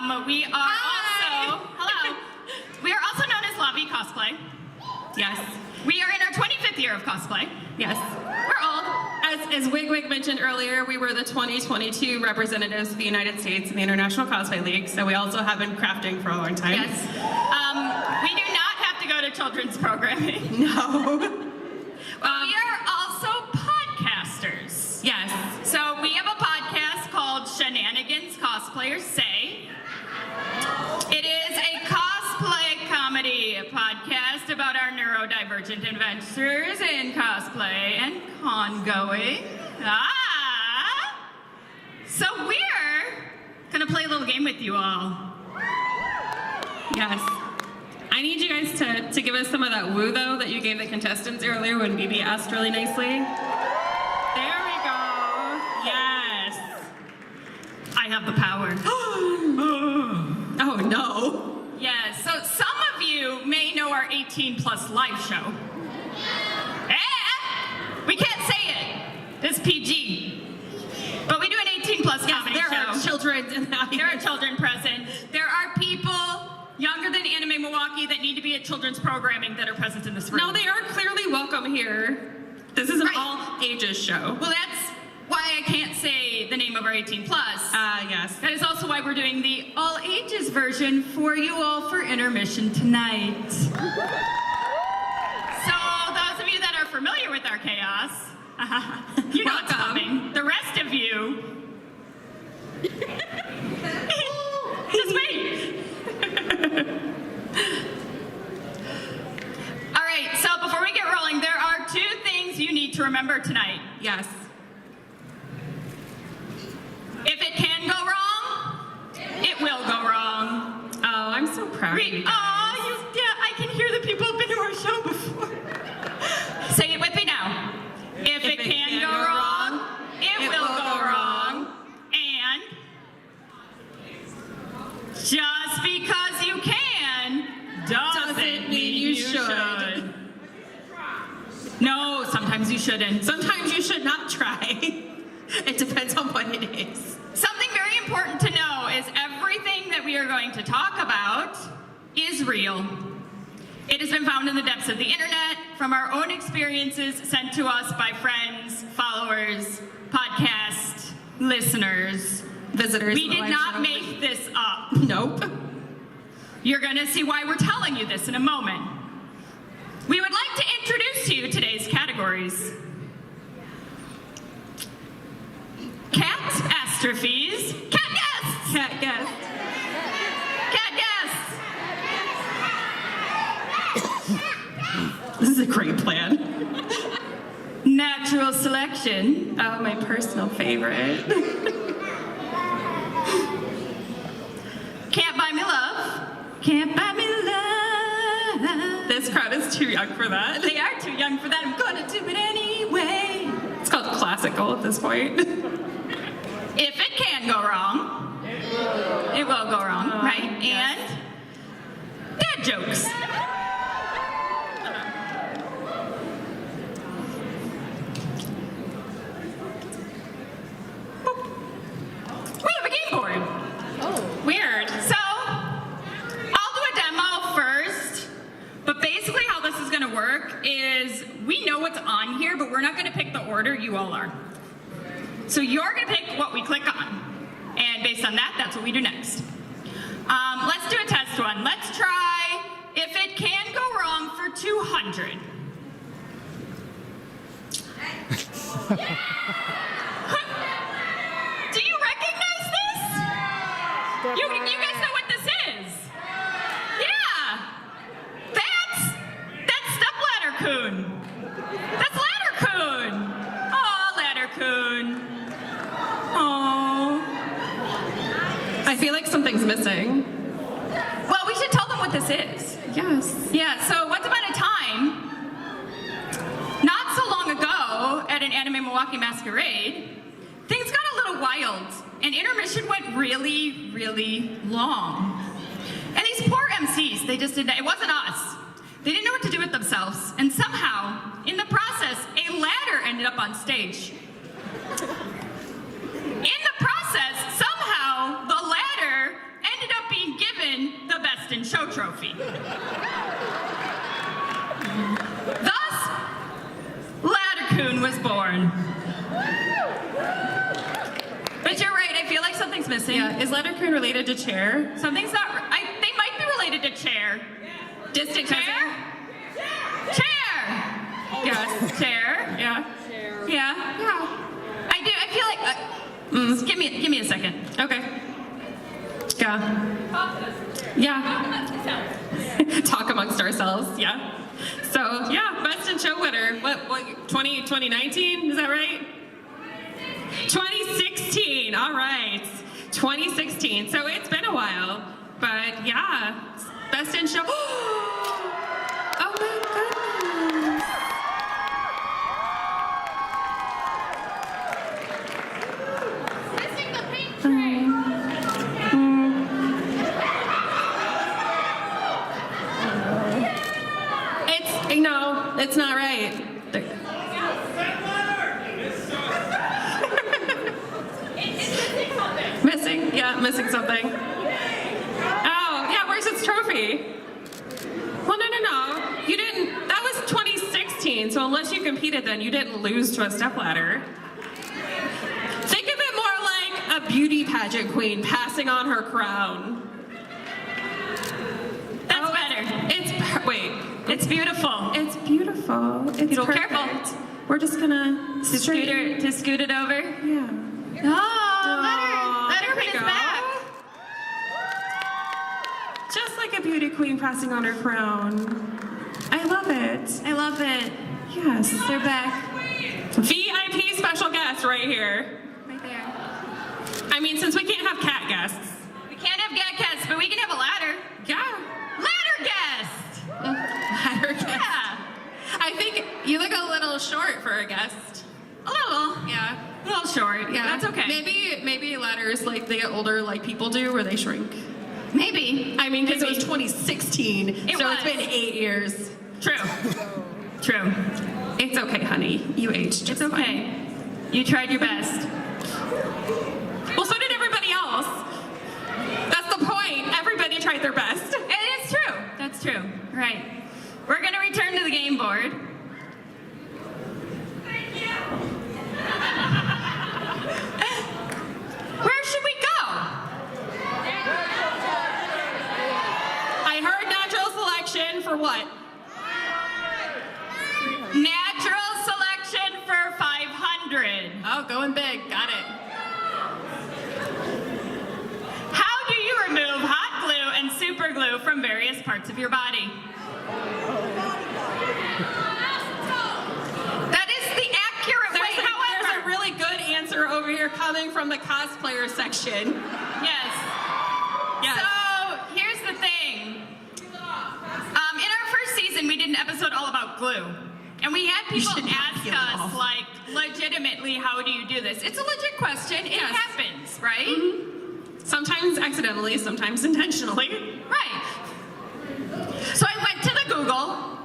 We are hello. We are also known as Lobby Cosplay. Yes. We are in our 25th year of cosplay. Yes. We're old. As Wig mentioned earlier, we were the 2022 representatives of the United States in the International Cosplay League, so we also have been crafting for a long time. Yes. We do not have to go to children's programming. No. We are also podcasters. Yes. So we have a podcast called Shenanigans Cosplayers Say. It is a cosplay comedy podcast about our neurodivergent adventures in cosplay and con-going. So we're gonna play a little game with you all. Yes. I need you guys to give us some of that woo, though, that you gave the contestants earlier when BB asked really nicely. There we go. Yes. I have the power. Oh, no. Yes, so some of you may know our 18+ live show. We can't say it. It's PG. But we do an 18+ comedy show. There are children in the audience. There are children present. There are people younger than Anime Milwaukee that need to be at children's programming that are present in this room. No, they are clearly welcome here. This is an all-ages show. Well, that's why I can't say the name of our 18+. Yes. That is also why we're doing the all-ages version for you all for intermission tonight. So those of you that are familiar with our chaos, you know what's coming. The rest of you, just wait. All right, so before we get rolling, there are 2 things you need to remember tonight. Yes. If it can go wrong, it will go wrong. Oh, I'm so proud of you guys. I can hear the people who've been to our show before. Say it with me now. If it can go wrong, it will go wrong. And just because you can doesn't mean you should. No, sometimes you shouldn't. Sometimes you should not try. It depends on what it is. Something very important to know is everything that we are going to talk about is real. It has been found in the depths of the internet, from our own experiences sent to us by friends, followers, podcast listeners, visitors. We did not make this up. Nope. You're going to see why we're telling you this in a moment. We would like to introduce to you today's categories. Catastrophes. Cat guests. Cat guests. Cat guests. This is a great plan. Natural selection. Oh, my personal favorite. Can't buy me love. Can't buy me love. This crowd is too young for that. They are too young for that. I'm gonna do it anyway. It's called classical at this point. If it can go wrong, it will go wrong, right? Yes. And dad jokes. We have a game board. Oh, weird. So, I'll do a demo first, but basically how this is gonna work is we know what's on here, but we're not gonna pick the order, you all are. So you're gonna pick what we click on, and based on that, that's what we do next. Let's do a test one. Let's try if it can go wrong for 200. Do you recognize this? You guys know what this is? Yeah. That's Step Ladder Coon. That's Ladder Coon. Oh, Ladder Coon. Oh. I feel like something's missing. Well, we should tell them what this is. Yes. Yeah, so once upon a time, not so long ago at an Anime Milwaukee Masquerade, things got a little wild, and intermission went really, really long. And these poor MCs, they just didn't, it wasn't us. They didn't know what to do with themselves, and somehow, in the process, a ladder ended up on stage. In the process, somehow, the ladder ended up trophy. Thus, Laddercoon was born. But you're right, I feel like something's missing. Yeah, is Laddercoon related to Chair? Something's not. They might be related to Chair. Distant Chair? cousin? Chair! Yes, Chair. Yeah. Yeah. I do. I feel like. Just give me a second. Okay. Yeah. Yeah. Talk amongst ourselves. Yeah. So yeah, best in show winner. What 2019? Is that right? 2016. All right. 2016. So it's been a while, but yeah, best in show. Oh my goodness. Missing the pink tray. No, it's not right. Missing? Yeah, missing something. Oh, yeah, where's its trophy? Well, no. You didn't, that was 2016, so unless you competed then, you didn't lose to a stepladder. Think of it more like a beauty pageant queen passing on her crown. That's better. Wait. It's beautiful. It's beautiful. It's Beautiful. perfect. Careful. We're just gonna Scoot it over. Yeah. Oh, let her there hit we his go. back. Just like a beauty queen passing on her crown. I love it. I love it. Yes. They're back. VIP special guest right here. Right there. I mean, since we can't have cat guests. We can't have gat cats, but we can have a ladder. Yeah. Ladder guest. Ladder guest. Yeah. I think you look a little short for a guest. A little. Yeah. A little short. Yeah. That's okay. Maybe ladders like they get older like people do, or they shrink. Maybe. I mean, because it Maybe. was 2016, It so was. it's been 8 years. True. True. It's okay, honey. You aged just It's okay. fine. You tried your best. Well, so did everybody else. That's the point. Everybody tried their best. It is true. That's true. Right. We're going to return to the game board. Where should we go? I heard natural selection for what? Natural selection for 500. Oh, going big. Got it. How do you remove hot glue and super glue from various parts of your body? That is the accurate way. There's However, a really good answer over here coming from the cosplayer section. yes. Yes. So here's the thing. In our first season, we did an episode all about glue. And we had people should not ask peel it us, off. like, legitimately, how do you do this? It's a legit question. It Yes. happens, right? Sometimes accidentally, sometimes intentionally. Right. So I went to the Google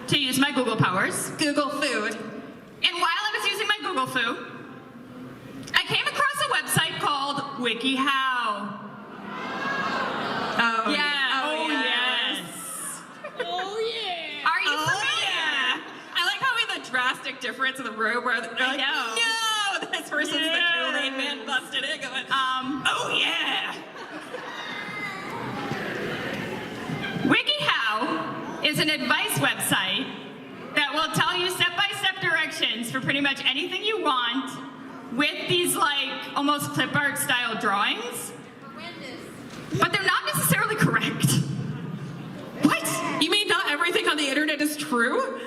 to use my Google powers. Google food. And while I was using my Google Foo, I came across a website called WikiHow. Oh, Yeah. Oh, yes. Oh, yeah. Are you Oh, familiar? yeah. I like how we have a drastic difference in the room where they're like, know. no, this person's Yeah. the Kool-Aid man busted it going, oh, yeah. WikiHow is an advice website that will tell you step-by-step directions for pretty much anything you want with these like almost clip art style drawings. But they're not necessarily correct. What? You mean not everything on the internet is true?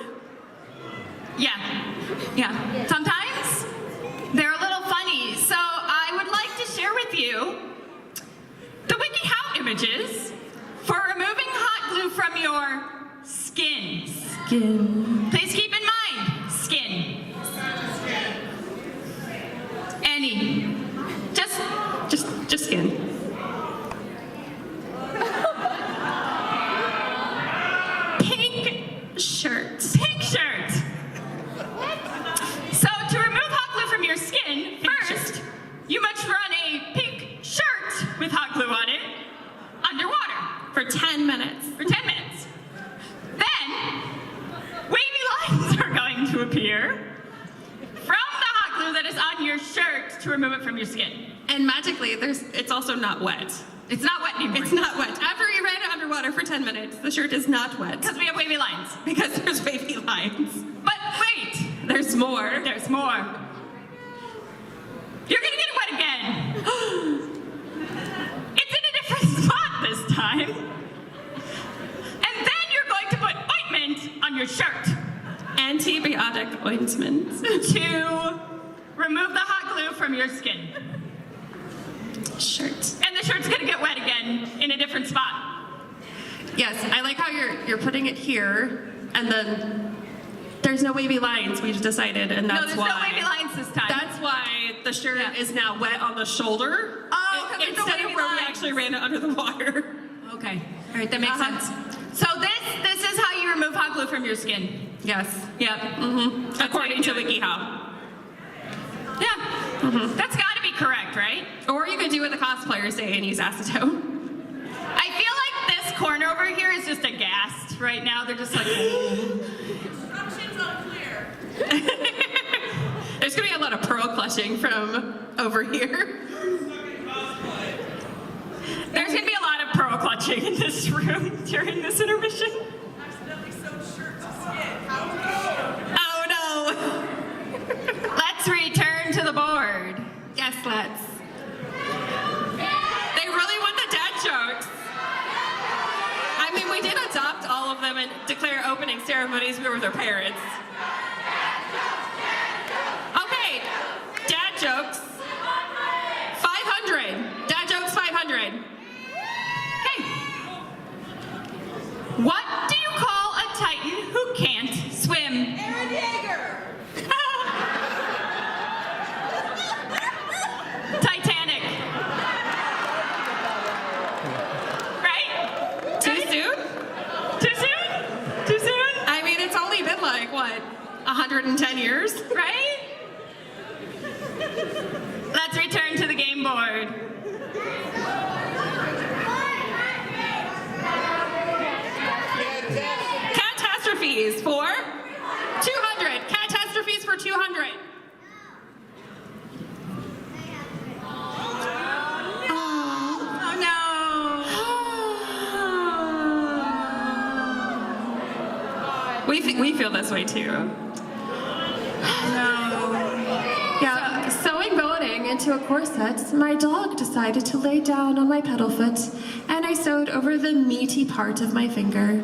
Yeah. Sometimes they're a little funny. So I would like to share with you the WikiHow images for removing hot glue from your skin. Please keep in mind, skin. Any. Just skin. Pink shirt. Pink shirt. So to remove hot glue from your skin, first, you must run a pink shirt with hot glue on it underwater. For 10 minutes. For remove it from your skin. And magically, it's also not wet. It's not wet anymore. It's not wet. After you ran it underwater for 10 minutes, the shirt is not wet. Because we have wavy lines. Because there's wavy lines. But wait! There's more. There's more. You're gonna get it wet again. It's in a different spot this time. And then you're going to put ointment on your shirt. Antibiotic ointment. To remove the hot glue from your skin. Shirt. And the shirt's gonna get wet again in a different spot. Yes, I like how you're putting it here, and then there's no wavy lines, we've decided, and that's why. No, there's no wavy lines this time. That's why the shirt is now wet on the shoulder. Oh, because there's no instead of wavy where we lines. actually ran it under the water. Okay. All right, that makes sense. So this is how you remove hot glue from your skin. Yes. Yep. Mm-hmm. According to WikiHow. Yeah. Mm-hmm. That's got to be correct, right? Or you could do what the cosplayers say and use acetone. I feel like this corner over here is just aghast right now. They're just like, Instructions unclear. There's gonna be a lot of pearl clutching from over here. there's going to be a lot of pearl clutching in this room during this intermission. Accidentally sewed shirt to skin. How Oh no! Let's return to the board. Yes, let's. They really want the dad jokes. I mean, we did adopt all of them and declare opening ceremonies. We were their parents. Okay, dad jokes. 500. Dad jokes 500. Okay. What do you call a Titan who can't swim? Aaron Yeager. Titanic. Right? Too soon? Too soon? Too soon? I mean, it's only been like, what, 110 years? Right? Let's return to the game board. Catastrophes for 200. Catastrophes for 200. Oh no. We feel this way too. Yeah, sewing boning into a corset, my dog decided to lay down on my pedal foot, and I sewed over the meaty part of my finger.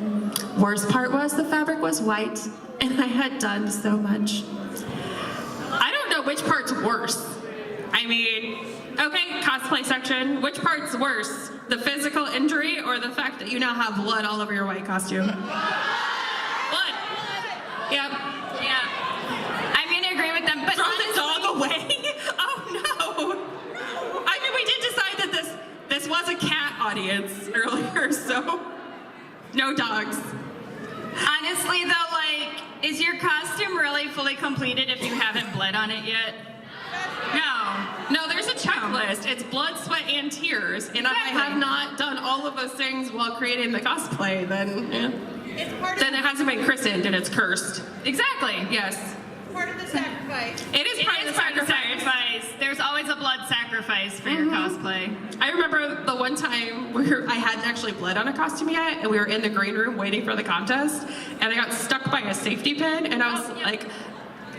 Worst part was the fabric was white, and I had done so much. I don't know which part's worse. I mean, okay, cosplay section, which part's worse? The physical injury or the fact that you now have blood all over your white costume? Blood. Yep. Yeah. I'm gonna agree with them, but Throw honestly, the dog away? Oh no. I mean, we did decide that this was a cat audience earlier, so no dogs. honestly though, like, is your costume really fully completed if you haven't bled on it yet? No. No, there's a checklist. It's blood, sweat, and tears. And if I Exactly. have not done all of those things while creating the cosplay, then It's part then it hasn't been christened and it's cursed. Exactly. Yes. of the sacrifice. It is It part is of the part of the sacrifice. sacrifice. There's always a blood sacrifice for your cosplay. I remember the one time where I hadn't actually bled on a costume yet, and we were in the green room waiting for the contest, and I got stuck by a safety pin, and I was like,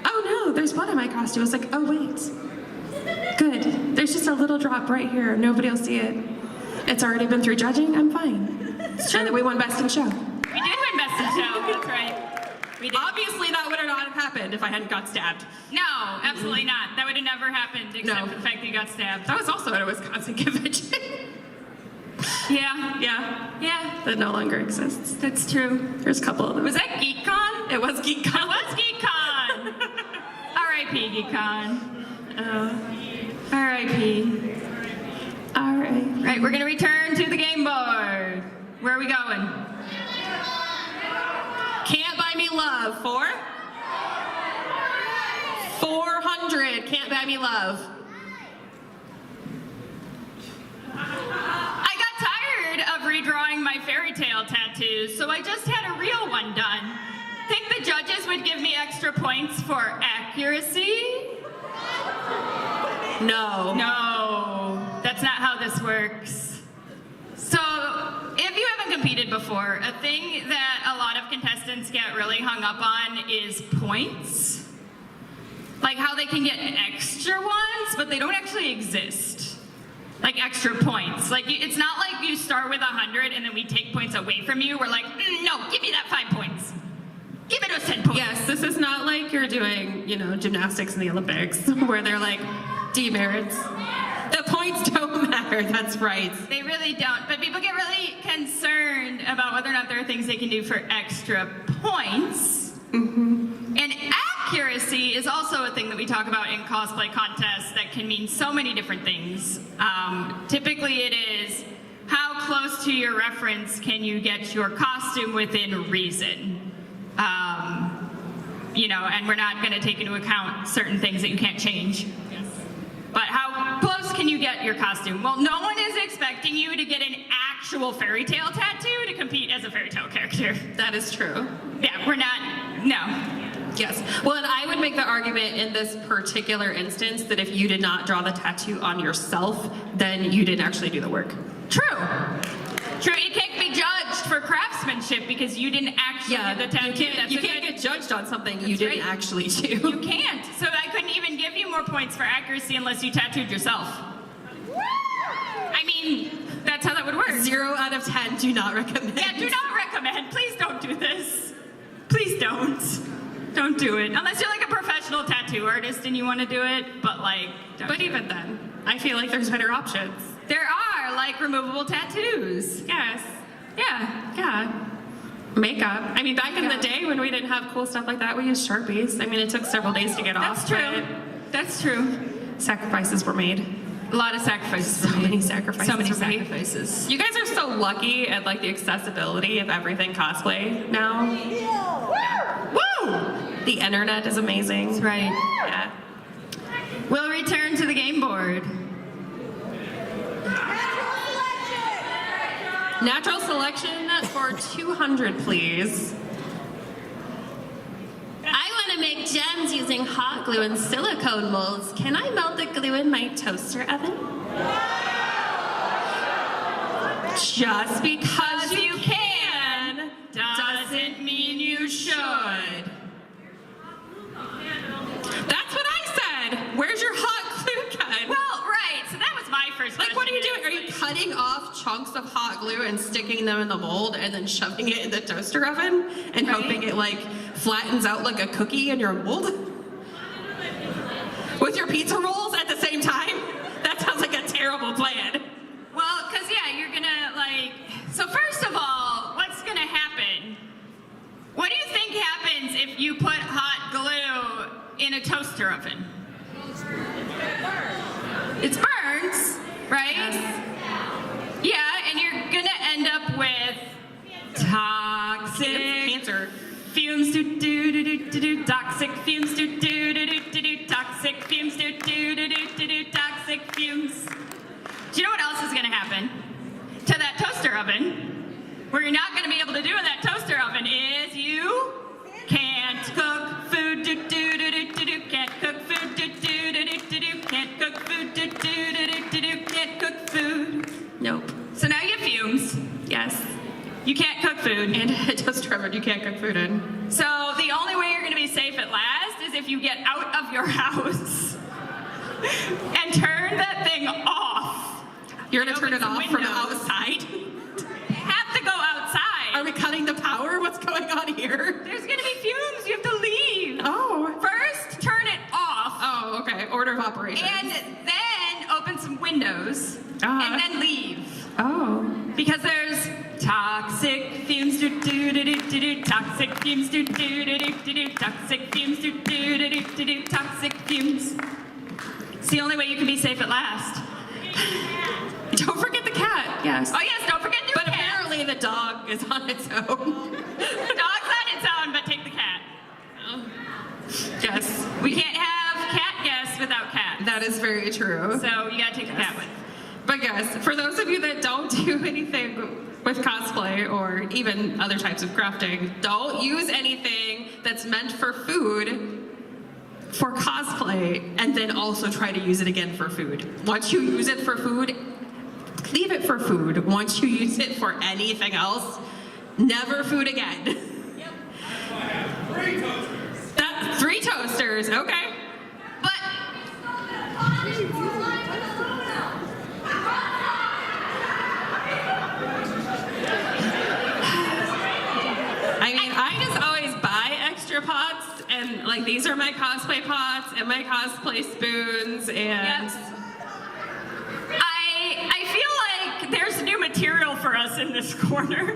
oh no, there's blood on my costume. I was like, oh wait, good. There's just a little drop right here. Nobody will see it. It's already been through judging. I'm fine. And then we won Best in Show. We did win Best in Show. That's right. We did. Obviously, that would not have happened if I hadn't got stabbed. No, absolutely not. That would have never happened except No. for the fact that you got stabbed. That was also at a Wisconsin convention. Yeah. Yeah, Yeah. that no longer exists. That's true. There's a couple of them. Was that GeekCon? It was Geek It Con. was GeekCon. R.I.P. GeekCon. R.I.P. All right. Right, we're gonna return to the game board. Where are we going? Can't Buy Me Love for 400. Can't Buy Me Love. I got tired of redrawing my fairy tale tattoos, so I just had a real one done. Think the judges would give me extra points for accuracy? No. No, that's not how this works. So, if you haven't competed before, a thing that a lot of contestants get really hung up on is points. Like how they can get extra ones, but they don't actually exist. Like extra points. Like it's not like you start with 100 and then we take points away from you. We're like, no, give me that 5 points. Give it us 10 points. Yes, this is not like you're doing, gymnastics in the Olympics where they're like demerits. The points don't matter, that's right. They really don't, but people get really concerned about whether or not there are things they can do for extra points. Mm-hmm. And accuracy is also a thing that we talk about in cosplay contests that can mean so many different things. Typically it is, how close to your reference can you get your costume within reason? And we're not going to take into account certain things that you can't change. Yes. But how close can you get your costume? Well, no one is expecting you to get an actual fairy tale tattoo to compete as a fairy tale character. That is true. Yeah, we're not, no. Yes. Well, and I would make the argument in this particular instance that if you did not draw the tattoo on yourself, then you didn't actually do the work. True. True, you can't be judged for craftsmanship because you didn't actually do the tattoo. You can't get judged on something you didn't actually do. You can't. So I couldn't even give you more points for accuracy unless you tattooed yourself. I mean, that's how that would work. 0 out of 10, do not recommend. Yeah, do not recommend. Please don't do this. Please don't. Don't do it. Unless you're like a professional tattoo artist and you want to do it, but But even then, I feel like there's better options. There are, like removable tattoos. Yes. Yeah. Makeup. I mean, back in the day when we didn't have cool stuff like that, we used Sharpies. I mean, it took several days to get That's off. true. That's true. Sacrifices were made. A lot of sacrifices. So many sacrifices. So many were made. sacrifices. You guys are so lucky at the accessibility of everything cosplay now. Yeah. Woo! The internet is amazing. That's right. Yeah. We'll return to the game board. Natural selection for 200, please. I want to make gems using hot glue and silicone molds. Can I melt the glue in my toaster oven? Just because you can doesn't mean you should. That's what I said. Where's your hot glue gun? Well, right. So that was my first question. What are you doing? Are you cutting off chunks of hot glue and sticking them in the mold and then shoving it in the toaster oven and hoping it flattens out like a cookie in your mold? With your pizza rolls at the same time? That sounds like a terrible plan. Well, because you're gonna so first of all, what's gonna happen? What do you think happens if you put hot glue in a toaster oven? It burns, right? Yes. Yeah, and you're gonna end up with toxic Cancer. fumes, toxic fumes, toxic fumes, toxic fumes. Do you know what else is gonna happen to that toaster oven? What you're not gonna be able to do in that toaster oven is you can't cook food, can't cook food, can't cook food, can't cook food. Nope. So now you have fumes. Yes. You can't cook food. And a toaster oven you can't cook food in. So the only way you're gonna be safe at last is if you get out of your house and turn that thing off. You're gonna turn it Open off some from windows. outside? You have to go outside. Are we cutting the power? What's going on here? There's gonna be fumes. You have to leave. Oh. First, turn it off. Oh, okay. Order of operations. And then open some windows. And then leave. Oh. Because there's toxic fumes, toxic fumes, toxic fumes, toxic fumes. It's the only way you can be safe at last. Don't forget the cat. Yes. Oh yes, don't forget your But cat. apparently the dog is on its own. The dog's on its own, but take the cat. Yes. We can't have cat guests without cats. That is very true. So you gotta take the cat with. But yes, for those of you that don't do anything with cosplay or even other types of crafting, don't use anything that's meant for food for cosplay and then also try to use it again for food. Once you use it for food, leave it for food. Once you use it for anything else, never food again. Yep. That's 3 toasters, okay. But I mean, I just always buy extra pots, and like these are my cosplay pots and my cosplay spoons, and I feel like there's new material for us in this corner.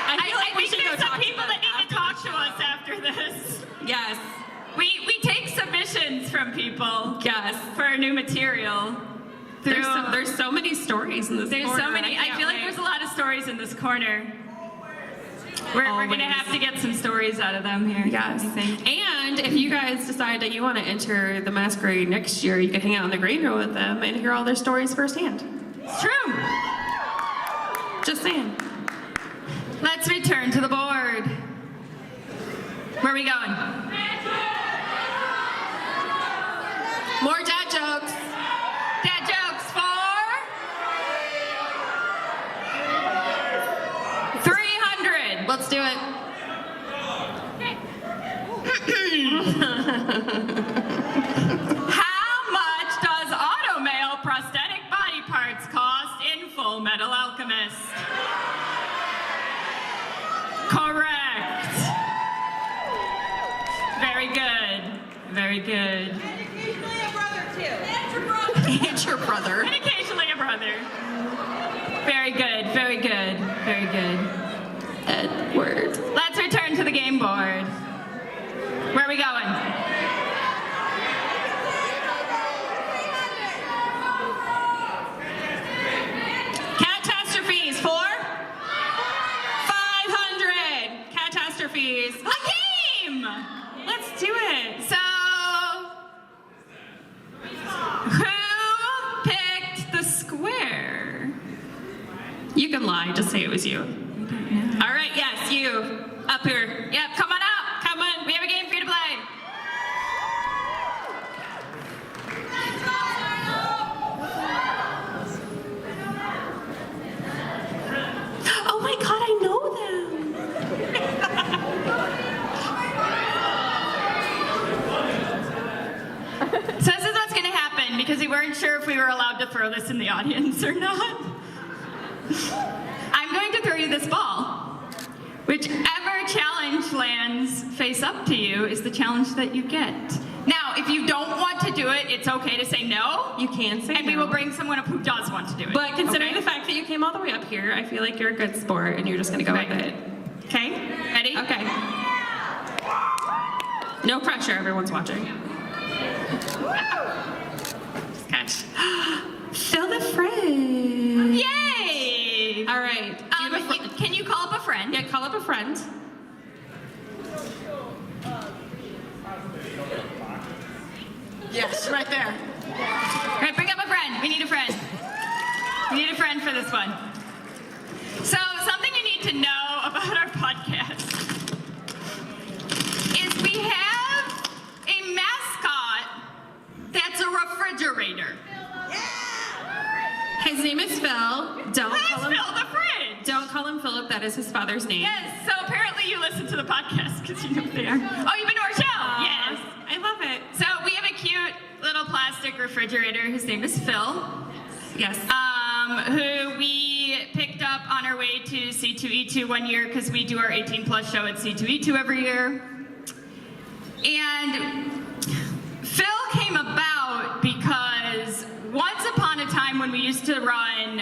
I feel like we think should go there's some talk people to that them need to talk to us after this. Yes, We take submissions from people yes. for new material. There's so many stories in this There's corner. so many. I feel like there's a lot of stories in this corner. We're gonna have to get some stories out of them here. Yes. I think. And if you guys decide that you want to enter the masquerade next year, you can hang out in the green room with them and hear all their stories firsthand. It's true. Just saying. Let's return to the board. Where are we going? More dad jokes. Dad jokes for 300. Let's do it. How much does Automail prosthetic body parts cost in Full Metal Alchemist? Correct. Very good. Very good. And occasionally a brother too. And your brother. And your brother. And occasionally a brother. Very good. Very good. Very good. Edward. Let's return to the game board. Where are we going? Catastrophes for 500. Catastrophes. A game! Let's do it. So, who picked the square? You can lie. Just say it was you. All right. Yes, you. Up here. Yep, come on up. Come on. We have a game for you to play. Oh my God, I know them. So this is what's going to happen because we weren't sure if we were allowed to throw this in the audience or not. I'm going to throw you this ball. Whichever challenge lands face up to you is the challenge that you get. Now, if you don't want to do it, it's okay to say no. You can say And we will bring someone up who does want to do it. But considering okay? the fact that you came all the way up here, I feel like you're a good sport and you're just going to go with it. Okay, ready? Okay. No pressure, everyone's watching. Catch. Fill the fridge. Yay! All right. Do you have a Can you call up a friend? yeah, call up a friend. Yes, right there. All right, bring up a friend. We need a friend. We need a friend for this one. So, something you need to know about our podcast is we have a mascot that's a refrigerator. His name is Phil. Don't Let's call fill him. the fridge. Don't call him Philip. That is his father's name. Yes, so apparently you listen to the podcast because you know who they are. Oh, you've been to our show? Yes. I love it. So we have a cute little plastic refrigerator. His name is Phil. Yes. Who we picked up on our way to C2E2 one year because we do our 18 plus show at C2E2 every year. And Phil came about because once upon a time when we used to run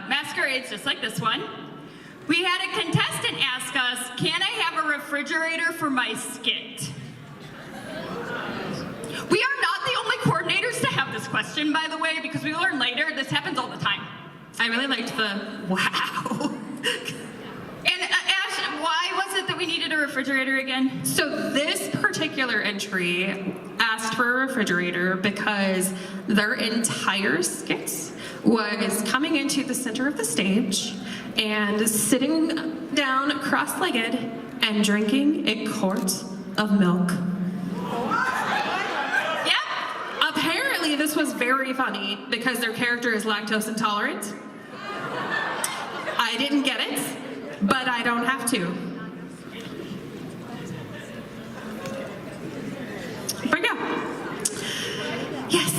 masquerades just like this one, we had a contestant ask us, can I have a refrigerator for my skit? We are not the only coordinators to have this question, by the way, because we learned later this happens all the time. I really liked the wow. And Ash, why was it that we needed a refrigerator again? So this particular entry asked for a refrigerator because their entire skit was coming into the center of the stage and sitting down cross-legged and drinking a quart of milk. this was very funny because their character is lactose intolerant. I didn't get it, but I don't have to. But yeah. Yes.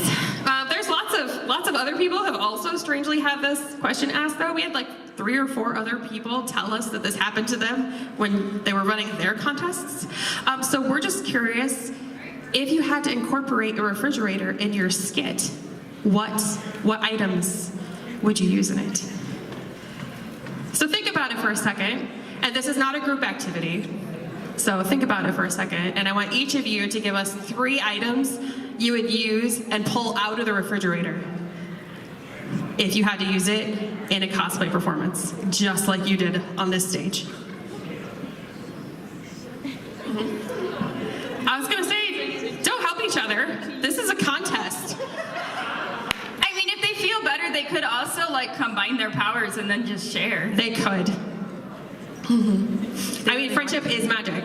There's lots of other people have also strangely had this question asked though. We had like 3 or 4 other people tell us that this happened to them when they were running their contests. So we're just curious, if you had to incorporate a refrigerator in your skit, what items would you use in it? So think about it for a second, and this is not a group activity. So think about it for a second, and I want each of you to give us 3 items you would use and pull out of the refrigerator if you had to use it in a cosplay performance, just like you did on this stage. I was gonna say, don't help each other. This is a contest. I mean, if they feel better, they could also like combine their powers and then just share. They could. I mean, friendship is magic.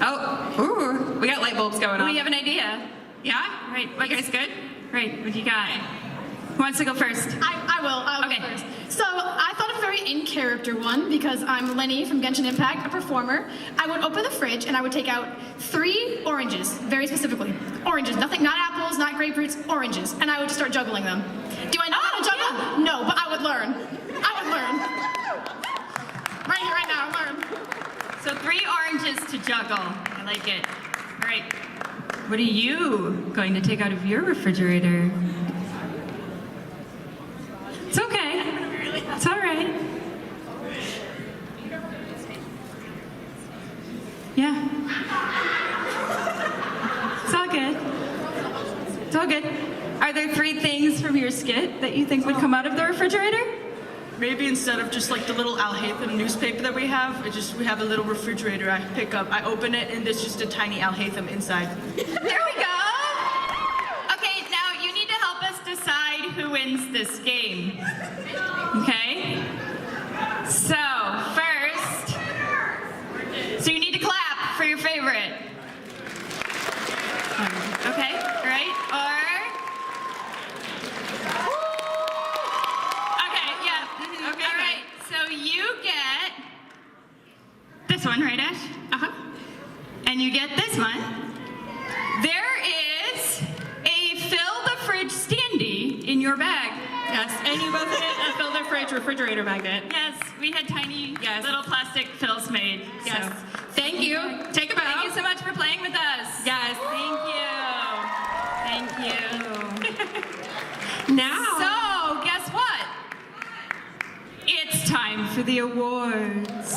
Oh, ooh, we got light bulbs going on. We have an idea. Yeah? Right, you guys good? Right, what do you got? Who wants to go first? I will Okay. go first. So I thought of a very in-character one because I'm Lenny from Genshin Impact, a performer. I would open the fridge and I would take out 3 oranges, very specifically. Oranges, nothing, not apples, not grapefruits, oranges. And I would just start juggling them. Do I know how to juggle? Yeah. No, but I would learn. I would learn. Right here, right now, learn. So 3 oranges to juggle. I like it. All right. What are you going to take out of your refrigerator? It's okay. It's all right. Yeah. It's all good. It's all good. Are there 3 things from your skit that you think would come out of the refrigerator? Maybe instead of just like the little Al Haytham newspaper that we have, we have a little refrigerator I pick up. I open it and there's just a tiny Al Haytham inside. There we go. Okay, now you need to help us decide who wins this game. Okay? So, first, so you need to clap for your favorite. Okay, right? Okay, yeah. Okay, all right. So you get this one, right, Ash? Uh-huh. And you get this one. There is a fill the fridge standee in your bag. Yes, and you both get a fill the fridge refrigerator magnet. Yes, we had tiny little plastic fills made. Yes. So. Thank you. Take a bow. Thank you so much for playing with us. Yes. Thank you. Thank you. Now. So, guess what? It's time for the awards.